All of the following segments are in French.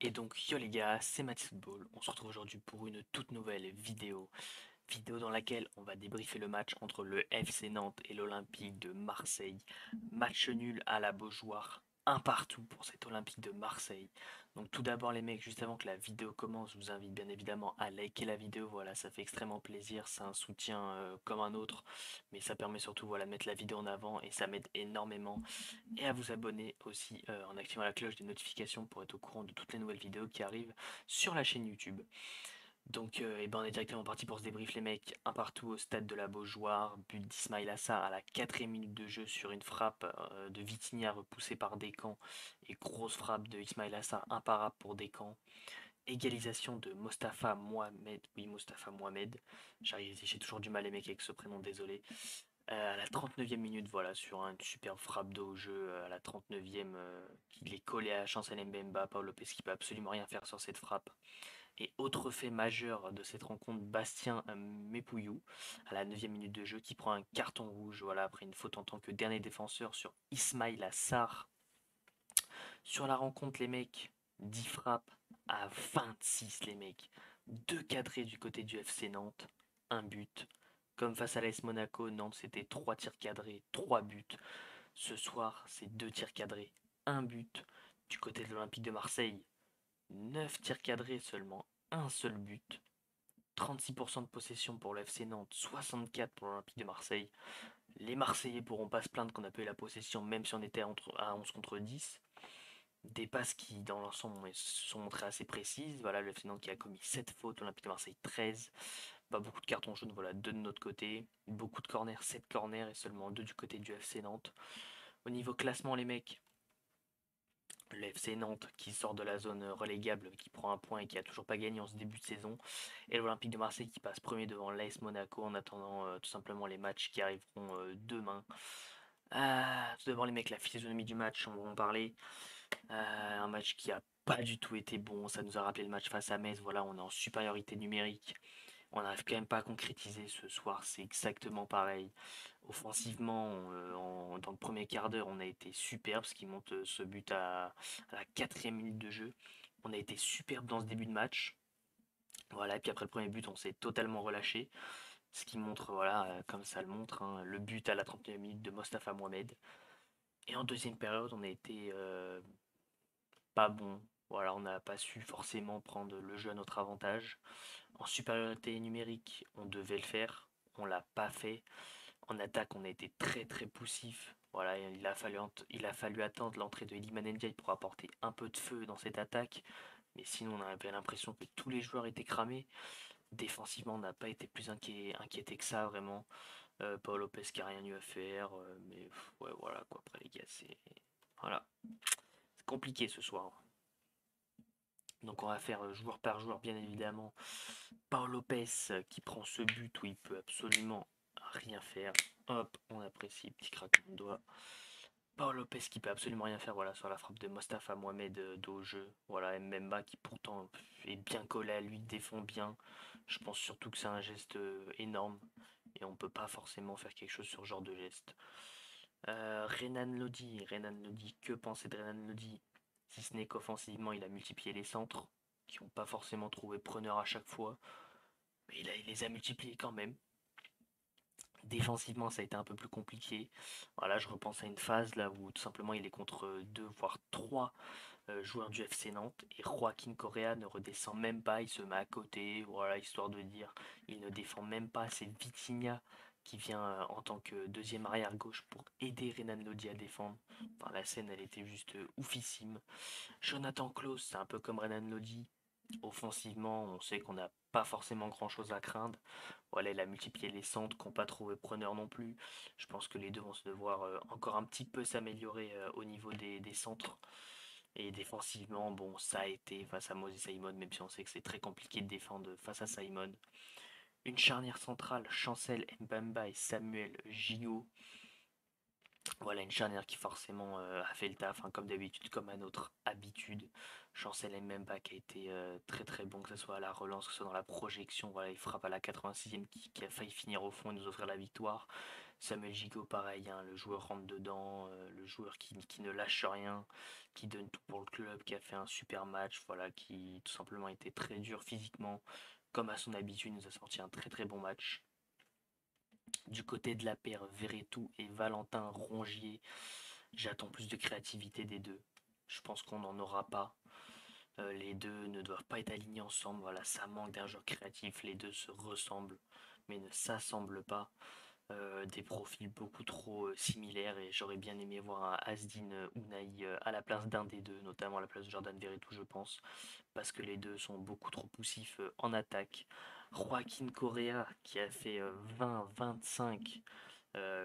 Et donc yo les gars, c'est Mathis Football. On se retrouve aujourd'hui pour une toute nouvelle vidéo dans laquelle on va débriefer le match entre le FC Nantes et l'Olympique de Marseille. Match nul à la Beaujoire, un partout pour cet Olympique de Marseille. Donc tout d'abord les mecs, juste avant que la vidéo commence, je vous invite bien évidemment à liker la vidéo, voilà, ça fait extrêmement plaisir, c'est un soutien comme un autre, mais ça permet surtout voilà, de mettre la vidéo en avant et ça m'aide énormément. Et à vous abonner aussi en activant la cloche des notifications pour être au courant de toutes les nouvelles vidéos qui arrivent sur la chaîne YouTube. Donc, et ben on est directement parti pour ce débrief, les mecs. Un partout au stade de la Beaujoire, but d'Ismail Assar à la 4e minute de jeu sur une frappe de Vitinha repoussée par Descamps. Et grosse frappe de Ismail Assar, imparable pour Descamps. Égalisation de Mostafa Mohamed. Oui, Mostafa Mohamed. J'ai toujours du mal, les mecs, avec ce prénom, désolé. À la 39e minute, voilà, sur une superbe frappe de haut jeu, à la 39e, il est collé à Chancel Mbemba, Paul Lopez qui peut absolument rien faire sur cette frappe. Et autre fait majeur de cette rencontre, Bastien Mepouillou, à la 9e minute de jeu, qui prend un carton rouge, voilà, après une faute en tant que dernier défenseur sur Ismail Assar. Sur la rencontre, les mecs, 10 frappes à 26, les mecs. 2 cadrés du côté du FC Nantes, un but. Comme face à l'AS Monaco, Nantes c'était 3 tirs cadrés, 3 buts. Ce soir, c'est 2 tirs cadrés, un but. Du côté de l'Olympique de Marseille, 9 tirs cadrés, seulement un seul but. 36% de possession pour le FC Nantes, 64 pour l'Olympique de Marseille. Les Marseillais pourront pas se plaindre qu'on a pas eu la possession, même si on était à 11 contre 10. Des passes qui, dans l'ensemble, se sont montrées assez précises. Voilà, le FC Nantes qui a commis 7 fautes, l'Olympique de Marseille 13. Pas beaucoup de cartons jaunes, voilà, 2 de notre côté. Beaucoup de corners, 7 corners et seulement 2 du côté du FC Nantes. Au niveau classement, les mecs, le FC Nantes qui sort de la zone relégable, qui prend un point et qui a toujours pas gagné en ce début de saison. Et l'Olympique de Marseille qui passe premier devant l'AS Monaco en attendant tout simplement les matchs qui arriveront demain. Tout d'abord les mecs, la physionomie du match, on va en parler. Un match qui a pas du tout été bon, ça nous a rappelé le match face à Metz, voilà, on est en supériorité numérique. On n'arrive quand même pas à concrétiser ce soir, c'est exactement pareil. Offensivement, dans le premier quart d'heure, on a été superbe, ce qui monte ce but à la 4e minute de jeu. On a été superbe dans ce début de match. Voilà, et puis après le premier but, on s'est totalement relâché. Ce qui montre, voilà, comme ça le montre, hein, le but à la 31e minute de Mostafa Mohamed. Et en deuxième période, on a été pas bon. Voilà, on n'a pas su forcément prendre le jeu à notre avantage. En supériorité numérique, on devait le faire. On l'a pas fait. En attaque, on a été très très poussif. Voilà, il a fallu attendre l'entrée de Iliman Ndiaye pour apporter un peu de feu dans cette attaque. Mais sinon, on avait l'impression que tous les joueurs étaient cramés. Défensivement, on n'a pas été plus inquiété que ça, vraiment. Paul Lopez qui a rien eu à faire. Mais ouais, voilà, quoi. Après, les gars, c'est. Voilà. C'est compliqué ce soir. Donc, on va faire joueur par joueur, bien évidemment. Paul Lopez qui prend ce but où il peut absolument rien faire. Hop, on apprécie, petit craquement de doigt. Paul Lopez qui peut absolument rien faire voilà, sur la frappe de Mostafa Mohamed au jeu. Voilà, Mbemba qui pourtant est bien collé à lui, défend bien. Je pense surtout que c'est un geste énorme et on peut pas forcément faire quelque chose sur ce genre de geste. Renan Lodi, que penser de Renan Lodi? Si ce n'est qu'offensivement, il a multiplié les centres qui n'ont pas forcément trouvé preneur à chaque fois, mais il les a multipliés quand même. Défensivement, ça a été un peu plus compliqué. Voilà, je repense à une phase là où tout simplement il est contre deux, voire trois joueurs du FC Nantes et Joaquin Correa ne redescend même pas, il se met à côté, voilà, histoire de dire, il ne défend même pas, c'est Vitinha qui vient en tant que deuxième arrière gauche pour aider Renan Lodi à défendre. Enfin, la scène, elle était juste oufissime. Jonathan Klaus, c'est un peu comme Renan Lodi. Offensivement, on sait qu'on n'a pas forcément grand chose à craindre. Voilà, il a multiplié les centres qui n'ont pas trouvé preneur non plus. Je pense que les deux vont se devoir encore un petit peu s'améliorer au niveau des centres. Et défensivement, bon, ça a été face à Moses Simon, même si on sait que c'est très compliqué de défendre face à Simon. Une charnière centrale, Chancel Mbamba et Samuel Gillot. Voilà, une charnière qui forcément a fait le taf, hein, comme d'habitude, comme à notre habitude. Chancel Mbemba qui a été très très bon, que ce soit à la relance, que ce soit dans la projection. Voilà, il frappe à la 86e qui a failli finir au fond et nous offrir la victoire. Samuel Gigot, pareil, hein, le joueur rentre dedans, le joueur qui ne lâche rien, qui donne tout pour le club, qui a fait un super match, voilà, qui tout simplement était très dur physiquement, comme à son habitude, nous a sorti un très très bon match. Du côté de la paire Verretou et Valentin Rongier, j'attends plus de créativité des deux. Je pense qu'on n'en aura pas. Les deux ne doivent pas être alignés ensemble. Voilà, ça manque d'un joueur créatif. Les deux se ressemblent, mais ne s'assemblent pas. Des profils beaucoup trop similaires et j'aurais bien aimé voir un Asdin Ounahi à la place d'un des deux, notamment à la place de Jordan Verretou, je pense, parce que les deux sont beaucoup trop poussifs en attaque. Joaquin Correa qui a fait 20-25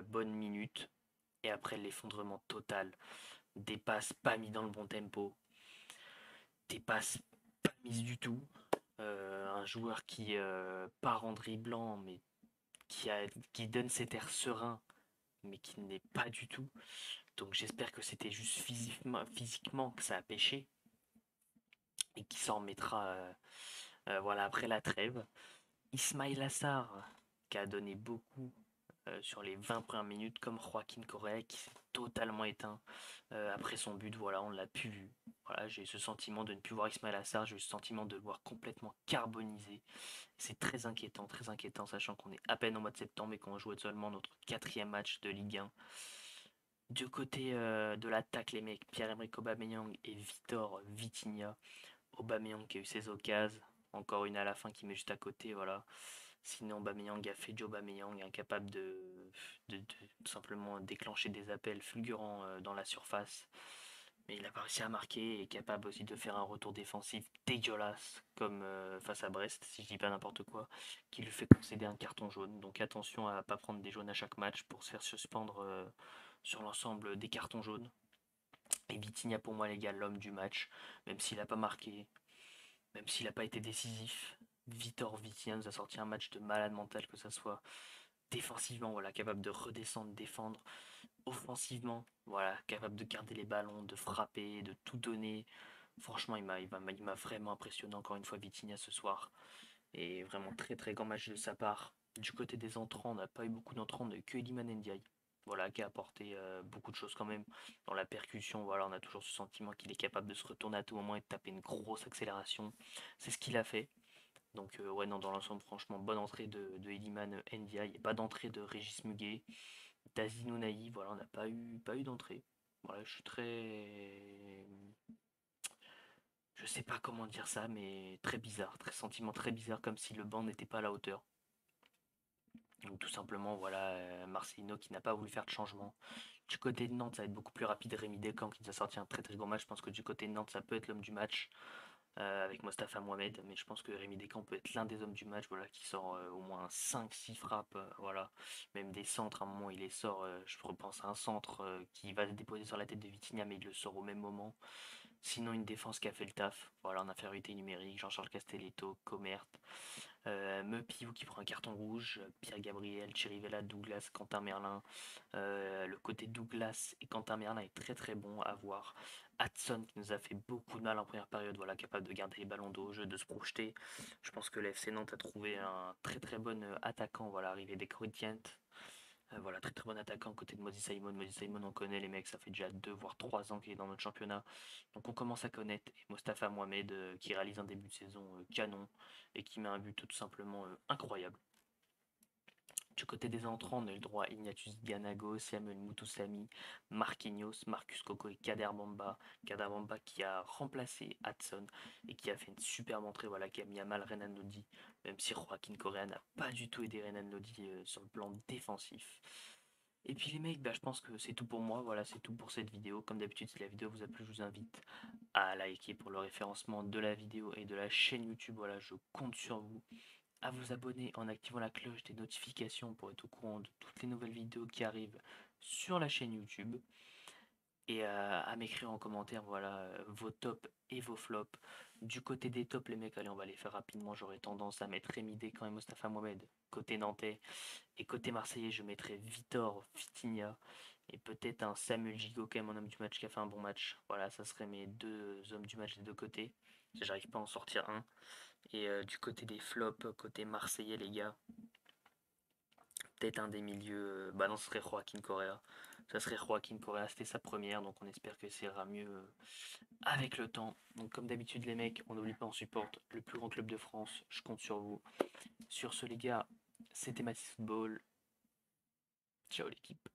bonnes minutes et après l'effondrement total, des passes pas mis dans le bon tempo, des passes pas mises du tout. Un joueur qui part en dribblant mais qui donne cet air serein mais qui n'est pas du tout. Donc j'espère que c'était juste physiquement que ça a pêché et qui s'en remettra voilà, après la trêve. Ismail Assar qui a donné beaucoup sur les 20 premières minutes comme Joaquin Correa qui s'est totalement éteint après son but. Voilà, on l'a plus vu. Voilà, j'ai eu ce sentiment de ne plus voir Ismail Assar, j'ai eu ce sentiment de le voir complètement carbonisé. C'est très inquiétant, sachant qu'on est à peine au mois de septembre et qu'on jouait seulement notre quatrième match de Ligue 1. Du côté de l'attaque, les mecs, Pierre-Emerick Aubameyang et Victor Vitinha. Aubameyang qui a eu ses occasions, encore une à la fin qui met juste à côté, voilà. Sinon, Aubameyang a fait du Aubameyang, incapable de tout simplement déclencher des appels fulgurants dans la surface. Mais il a pas réussi à marquer et est capable aussi de faire un retour défensif dégueulasse, comme face à Brest, si je dis pas n'importe quoi, qui lui fait concéder un carton jaune. Donc attention à pas prendre des jaunes à chaque match pour se faire suspendre sur l'ensemble des cartons jaunes. Et Vitinha pour moi les gars, l'homme du match, même s'il n'a pas marqué, même s'il n'a pas été décisif. Vitor Vitinha nous a sorti un match de malade mental, que ça soit défensivement, voilà, capable de redescendre, défendre, offensivement, voilà, capable de garder les ballons, de frapper, de tout donner. Franchement, il m'a vraiment impressionné encore une fois Vitinha ce soir. Et vraiment très très grand match de sa part. Du côté des entrants, on n'a pas eu beaucoup d'entrants, on n'a eu que Iliman Ndiaye. Voilà, qui a apporté beaucoup de choses quand même dans la percussion. Voilà, on a toujours ce sentiment qu'il est capable de se retourner à tout moment et de taper une grosse accélération. C'est ce qu'il a fait. Donc ouais, non, dans l'ensemble, franchement, bonne entrée de Iliman Ndiaye. Et pas d'entrée de Régis Muguet, d'Aziz voilà, on n'a pas eu d'entrée. Voilà, je suis très... Je sais pas comment dire ça, mais très bizarre, très sentiment très bizarre, comme si le banc n'était pas à la hauteur. Donc tout simplement, voilà, Marcelino qui n'a pas voulu faire de changement. Du côté de Nantes, ça va être beaucoup plus rapide. Rémi Descamps qui nous a sorti un très très grand match. Je pense que du côté de Nantes, ça peut être l'homme du match avec Mostafa Mohamed. Mais je pense que Rémi Descamps peut être l'un des hommes du match, voilà, qui sort au moins 5-6 frappes, voilà. Même des centres, à un moment il les sort. Je repense à un centre qui va se déposer sur la tête de Vitinha, mais il le sort au même moment. Sinon, une défense qui a fait le taf. Voilà, en infériorité numérique, Jean-Charles Castelletto, Comert. Mepiou qui prend un carton rouge, Pierre Gabriel, Chirivella, Douglas, Quentin Merlin. Le côté Douglas et Quentin Merlin est très très bon à voir. Hudson qui nous a fait beaucoup de mal en première période, voilà, capable de garder les ballons de haut jeu, de se projeter. Je pense que l'FC Nantes a trouvé un très très bon attaquant, voilà, arrivé des Corinthians. Voilà, très très bon attaquant côté de Moses Simon. Moses Simon, on connaît les mecs, ça fait déjà 2 voire 3 ans qu'il est dans notre championnat. Donc on commence à connaître. Et Mostafa Mohamed qui réalise un début de saison canon et qui met un but tout simplement incroyable. Du côté des entrants, on a eu le droit à Ignatius Ganago, Samuel Mutusami, Marquinhos, Marcus Coco et Kader Bamba. Kader Bamba qui a remplacé Hudson et qui a fait une superbe entrée, voilà, qui a mis à mal Renan Lodi, même si Joaquin Correa n'a pas du tout aidé Renan Lodi sur le plan défensif. Et puis les mecs, bah, je pense que c'est tout pour moi, voilà, c'est tout pour cette vidéo. Comme d'habitude, si la vidéo vous a plu, je vous invite à liker pour le référencement de la vidéo et de la chaîne YouTube. Voilà, je compte sur vous à vous abonner en activant la cloche des notifications pour être au courant de toutes les nouvelles vidéos qui arrivent sur la chaîne YouTube et à m'écrire en commentaire voilà vos tops et vos flops. Du côté des tops les mecs, allez on va les faire rapidement, j'aurais tendance à mettre Rémi Descamps et Mostafa Mohamed côté nantais et côté marseillais je mettrais Vitor Vitinha et peut-être un Samuel Gigot quand même en homme du match qui a fait un bon match. Voilà, ça serait mes deux hommes du match des deux côtés. J'arrive pas à en sortir un. Et du côté des flops, côté marseillais, les gars, peut-être un des milieux. Bah non, ce serait Joaquin Correa. Ça serait Joaquin Correa, c'était sa première, donc on espère que ça ira mieux avec le temps. Donc comme d'habitude les mecs, on n'oublie pas, on supporte le plus grand club de France. Je compte sur vous. Sur ce les gars, c'était Mathis Football. Ciao l'équipe.